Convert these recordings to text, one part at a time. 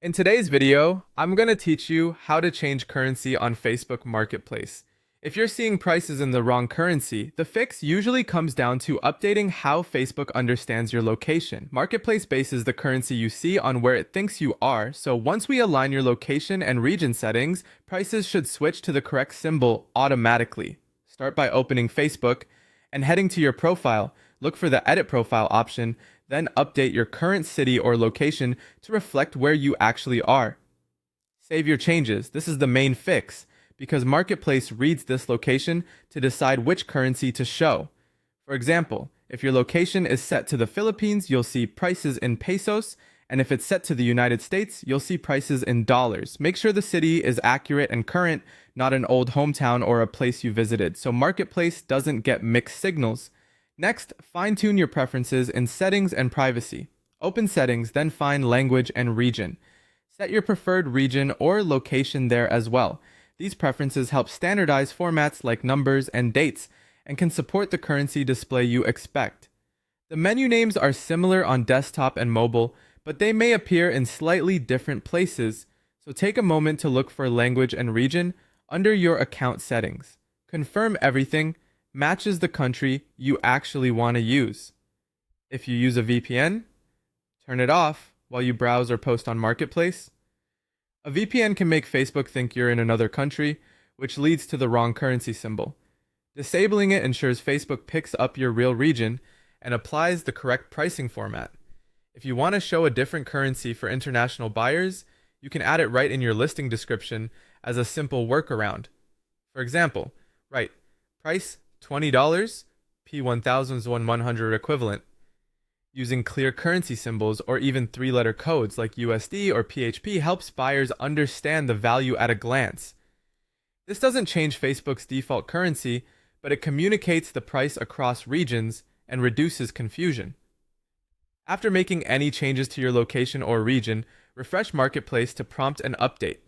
In today's video, I'm going to teach you how to change currency on Facebook Marketplace. If you're seeing prices in the wrong currency, the fix usually comes down to updating how Facebook understands your location. Marketplace bases the currency you see on where it thinks you are, so once we align your location and region settings, prices should switch to the correct symbol automatically. Start by opening Facebook and heading to your profile. Look for the Edit Profile option, then update your current city or location to reflect where you actually are. Save your changes. This is the main fix, because Marketplace reads this location to decide which currency to show. For example, if your location is set to the Philippines, you'll see prices in pesos, and if it's set to the United States, you'll see prices in dollars. Make sure the city is accurate and current, not an old hometown or a place you visited, so Marketplace doesn't get mixed signals. Next, fine-tune your preferences in Settings and Privacy. Open Settings, then find Language and Region. Set your preferred region or location there as well. These preferences help standardize formats like numbers and dates, and can support the currency display you expect. The menu names are similar on desktop and mobile, but they may appear in slightly different places, so take a moment to look for Language and Region under your account settings. Confirm everything matches the country you actually want to use. If you use a VPN, turn it off while you browse or post on Marketplace. A VPN can make Facebook think you're in another country, which leads to the wrong currency symbol. Disabling it ensures Facebook picks up your real region and applies the correct pricing format. If you want to show a different currency for international buyers, you can add it right in your listing description as a simple workaround. For example, write price $20, P1000 equivalent. Using clear currency symbols or even three-letter codes like USD or PHP helps buyers understand the value at a glance. This doesn't change Facebook's default currency, but it communicates the price across regions and reduces confusion. After making any changes to your location or region, refresh Marketplace to prompt an update.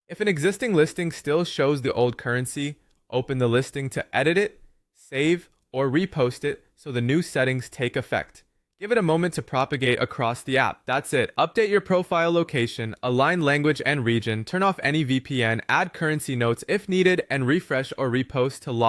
If an existing listing still shows the old currency, open the listing to edit it, save, or repost it so the new settings take effect. Give it a moment to propagate across the app. That's it. Update your profile location, align language and region, turn off any VPN, add currency notes if needed, and refresh or repost to log